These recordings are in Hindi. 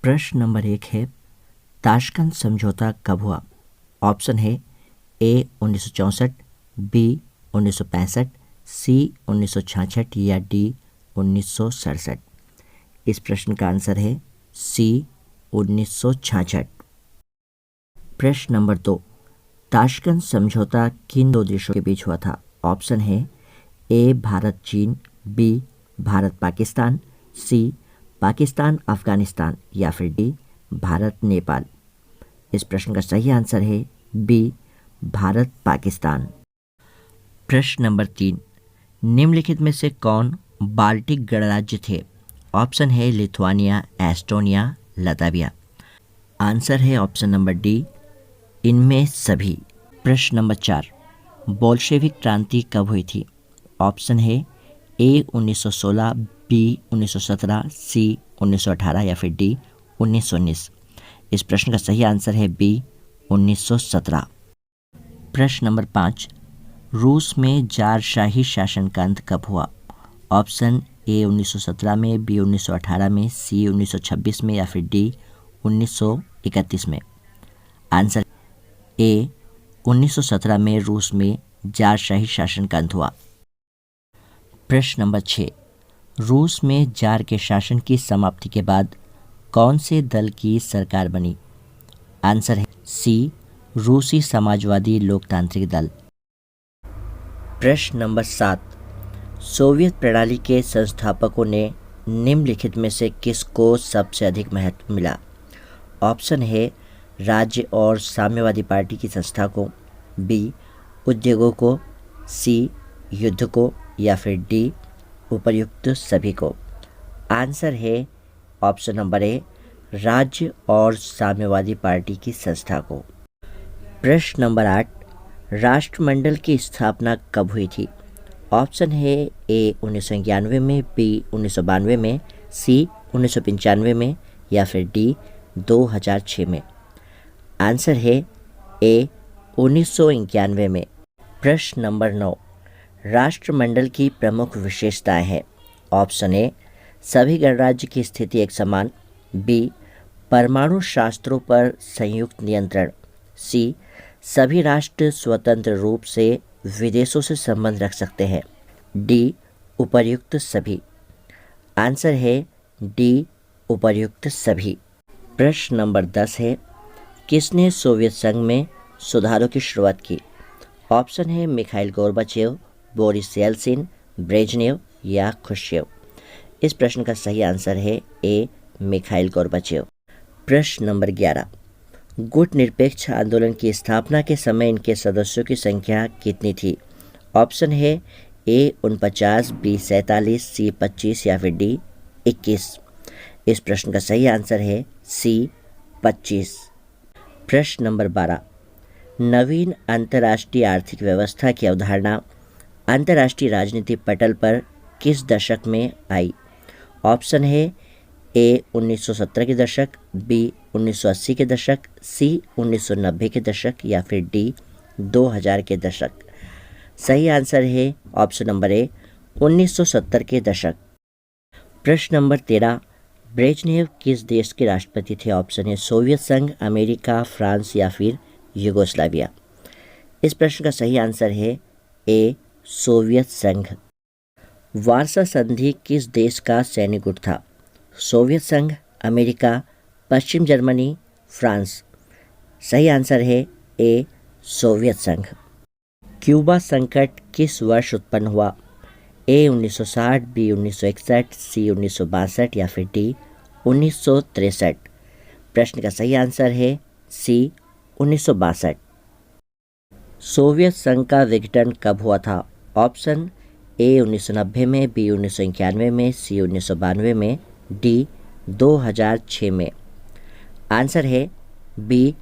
प्रश्न नंबर 1 है, ताशकंद समझौता कब हुआ? ऑप्शन है ए 1964, बी 1965, सी 1966 या डी 1967। इस प्रश्न का आंसर है सी 1966। प्रश्न नंबर 2, ताशकंद समझौता किन दो देशों के बीच हुआ था? ऑप्शन है ए भारत चीन, बी भारत पाकिस्तान, सी पाकिस्तान अफगानिस्तान या फिर डी भारत नेपाल। इस प्रश्न का सही आंसर है बी भारत पाकिस्तान। प्रश्न नंबर 3, निम्नलिखित में से कौन बाल्टिक गणराज्य थे? ऑप्शन है लिथुआनिया, एस्टोनिया, लताविया। आंसर है ऑप्शन नंबर डी, इनमें सभी। प्रश्न नंबर 4, बोल्शेविक क्रांति कब हुई थी? ऑप्शन है ए 1916, बी 1917, सी 1918 या फिर डी 1919। इस प्रश्न का सही आंसर है बी 1917। प्रश्न नंबर 5, रूस में ज़ारशाही शासन का अंत कब हुआ? ऑप्शन ए 1917 में, बी 1918 में, सी 1926 में या फिर डी 1931 में। आंसर ए 1917 में रूस में ज़ारशाही शासन का अंत हुआ। प्रश्न नंबर 6, रूस में जार के शासन की समाप्ति के बाद कौन से दल की सरकार बनी? आंसर है सी रूसी समाजवादी लोकतांत्रिक दल। प्रश्न नंबर 7, सोवियत प्रणाली के संस्थापकों ने निम्नलिखित में से किसको सबसे अधिक महत्व मिला? ऑप्शन है राज्य और साम्यवादी पार्टी की संस्था को, बी उद्योगों को, सी युद्ध को या फिर डी उपर्युक्त सभी को। आंसर है ऑप्शन नंबर ए राज्य और साम्यवादी पार्टी की संस्था को। प्रश्न नंबर 8, राष्ट्रमंडल की स्थापना कब हुई थी? ऑप्शन है ए 1991 में, बी 1992 में, सी 1995 में या फिर डी 2006 में। आंसर है ए 1991 में। प्रश्न नंबर 9, राष्ट्रमंडल की प्रमुख विशेषताएं हैं। ऑप्शन ए सभी गणराज्य की स्थिति एक समान, बी परमाणु शास्त्रों पर संयुक्त नियंत्रण, सी सभी राष्ट्र स्वतंत्र रूप से विदेशों से संबंध रख सकते हैं, डी उपर्युक्त सभी। आंसर है डी उपर्युक्त सभी। प्रश्न नंबर 10 है, किसने सोवियत संघ में सुधारों की शुरुआत की? ऑप्शन है Mikhail Gorbachev, Boris Yeltsin, Brezhnev या खुश्चेव। इस प्रश्न का सही आंसर है ए मिखाइल गोर्बाचेव। प्रश्न नंबर 11, गुट निरपेक्ष आंदोलन की स्थापना के समय इनके सदस्यों की संख्या कितनी थी? ऑप्शन है ए 49, बी 47, सी 25 या फिर डी 21। इस प्रश्न का सही आंसर है सी 25। प्रश्न नंबर 12, नवीन अंतर्राष्ट्रीय आर्थिक व्यवस्था की अवधारणा अंतर्राष्ट्रीय राजनीति पटल पर किस दशक में आई? ऑप्शन है ए 1970 के दशक, बी 1980 के दशक, सी 1990 के दशक या फिर डी 2000 के दशक। सही आंसर है ऑप्शन नंबर ए 1970 के दशक। प्रश्न नंबर 13, ब्रेजनेव किस देश के राष्ट्रपति थे? ऑप्शन है सोवियत संघ, अमेरिका, फ्रांस या फिर यूगोस्लाविया। इस प्रश्न का सही आंसर है ए सोवियत संघ। वार्सा संधि किस देश का सैन्य गुट था? सोवियत संघ, अमेरिका, पश्चिम जर्मनी, फ्रांस। सही आंसर है ए सोवियत संघ। क्यूबा संकट किस वर्ष उत्पन्न हुआ? ए 1960, बी 1961, सी 1962 या फिर डी 1963। प्रश्न का सही आंसर है सी 1962। सोवियत संघ का विघटन कब हुआ था? ऑप्शन ए 1990 में, बी 1991 में, सी 1992 में, डी 2006 में। आंसर है बी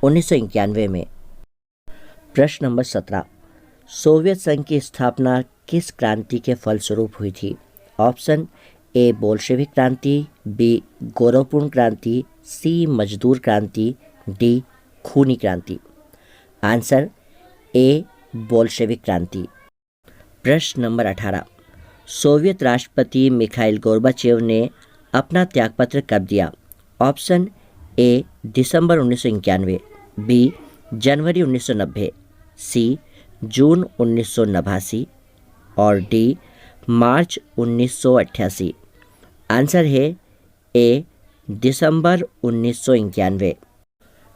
1991 में। प्रश्न नंबर 17, सोवियत संघ की स्थापना किस क्रांति के फलस्वरूप हुई थी? ऑप्शन ए बोल्शेविक क्रांति, बी गौरवपूर्ण क्रांति, सी मजदूर क्रांति, डी खूनी क्रांति। आंसर ए बोल्शेविक क्रांति। प्रश्न नंबर 18, सोवियत राष्ट्रपति मिखाइल गोर्बाचेव ने अपना त्यागपत्र कब दिया? ऑप्शन ए दिसंबर 1991, बी जनवरी 1990, सी जून 1989 और डी मार्च 1988। आंसर है ए दिसंबर 1991।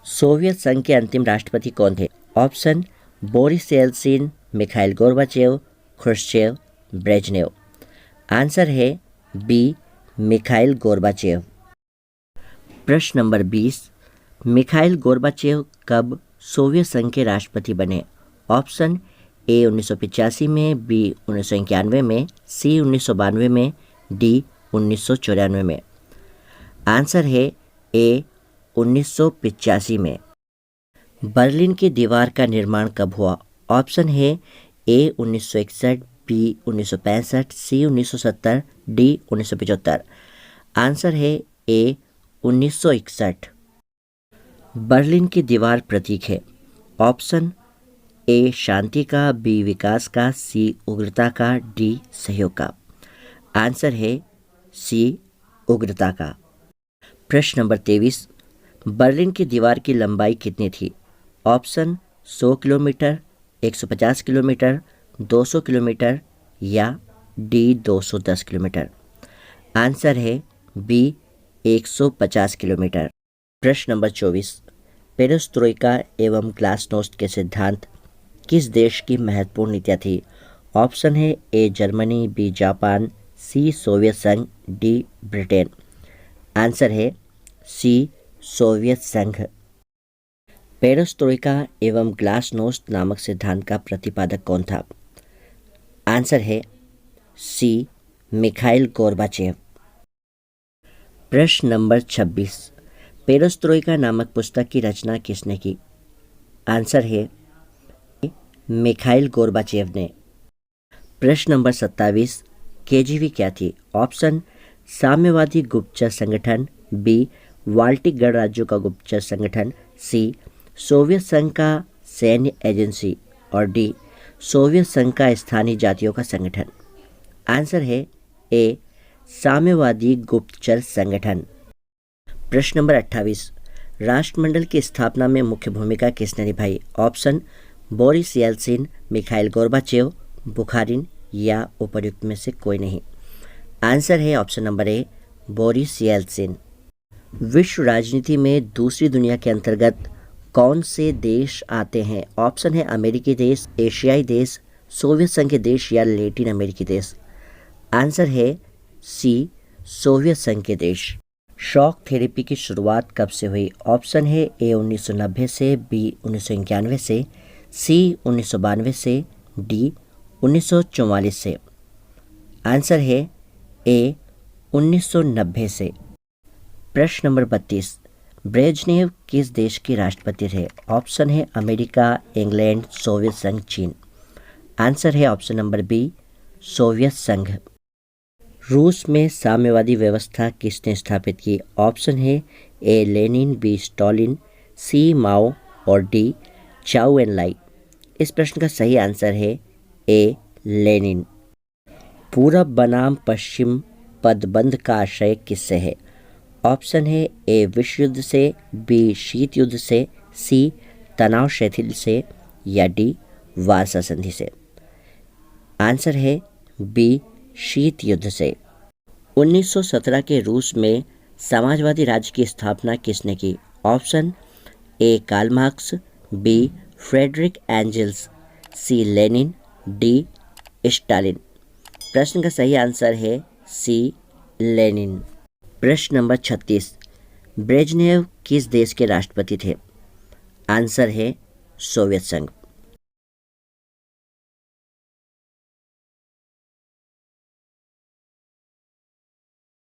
सोवियत संघ के अंतिम राष्ट्रपति कौन थे? Option Boris Yeltsin, Mikhail Gorbachev, Khrushchev, Brezhnev. Answer है बी मिखाइल गोर्बाचेव। प्रश्न नंबर 20, मिखाइल गोर्बाचेव कब सोवियत संघ के राष्ट्रपति बने? ऑप्शन ए 1985 में, बी 1991 में, सी 1992 में, डी 1994 में। आंसर है ए 1985 में। बर्लिन की दीवार का निर्माण कब हुआ? ऑप्शन है ए 1961, बी 1965, सी 1970, डी 1975। आंसर है ए 1961। बर्लिन की दीवार प्रतीक है। ऑप्शन ए शांति का, बी विकास का, सी उग्रता का, डी सहयोग का। आंसर है सी उग्रता का। प्रश्न नंबर 23, बर्लिन की दीवार की लंबाई कितनी थी? ऑप्शन 100 किलोमीटर, 150 किलोमीटर, 200 किलोमीटर या डी 210 किलोमीटर। आंसर है बी 150 किलोमीटर। प्रश्न नंबर 24, पेरेस्ट्रोइका एवं ग्लासनोस्ट के सिद्धांत किस देश की महत्वपूर्ण नीतियाँ थी? ऑप्शन है A Germany, B Japan, C Soviet संघ, डी ब्रिटेन। आंसर है सी सोवियत संघ। पेरेस्ट्रोइका एवं ग्लासनोस्ट नामक सिद्धांत का प्रतिपादक कौन था? आंसर है सी मिखाइल गोर्बाचेव। प्रश्न नंबर 26, पेरेस्ट्रोइका नामक पुस्तक की रचना किसने की? आंसर है मिखाइल गोर्बाचेव ने। प्रश्न नंबर 27, केजीबी क्या थी? ऑप्शन साम्यवादी गुप्तचर संगठन, बी बाल्टिक गणराज्यों का गुप्तचर संगठन, सी सोवियत संघ का सैन्य एजेंसी और डी सोवियत संघ का स्थानीय जातियों का संगठन। आंसर है ए साम्यवादी गुप्तचर संगठन। प्रश्न नंबर 28, राष्ट्रमंडल की स्थापना में मुख्य भूमिका किसने निभाई? Option Boris Yeltsin, Mikhail Gorbachev, Bukharin या उपर्युक्त में से कोई नहीं। आंसर है option number A Boris Yeltsin. विश्व राजनीति में दूसरी दुनिया के अंतर्गत कौन से देश आते हैं? ऑप्शन है अमेरिकी देश, एशियाई देश, सोवियत संघ के देश या लैटिन अमेरिकी देश। आंसर है सी सोवियत संघ के देश। शॉक थेरेपी की शुरुआत कब से हुई? ऑप्शन है ए 1990 से, बी 1991 से, सी 1992 से, डी 1944 से। आंसर है ए 1990 से। प्रश्न नंबर 32, ब्रेजनेव किस देश के राष्ट्रपति थे? ऑप्शन है अमेरिका, इंग्लैंड, सोवियत संघ, चीन। आंसर है ऑप्शन नंबर बी सोवियत संघ। रूस में साम्यवादी व्यवस्था किसने स्थापित की? ऑप्शन है ए लेनिन, बी स्टालिन, सी माओ और डी चाउ एन लाई। इस प्रश्न का सही आंसर है ए लेनिन। पूरब बनाम पश्चिम पदबंध का आशय किससे है? ऑप्शन है ए विश्व युद्ध से, बी शीत युद्ध से, सी तनाव शिथिल से या डी वार्सा संधि से। आंसर है बी शीत युद्ध से। 1917 के रूस में समाजवादी राज्य की स्थापना किसने की? Option A Karl Marx, B Friedrich Engels, C Lenin, D Stalin. प्रश्न का सही आंसर है सी लेनिन। प्रश्न नंबर 36, ब्रेजनेव किस देश के राष्ट्रपति थे? आंसर है सोवियत संघ।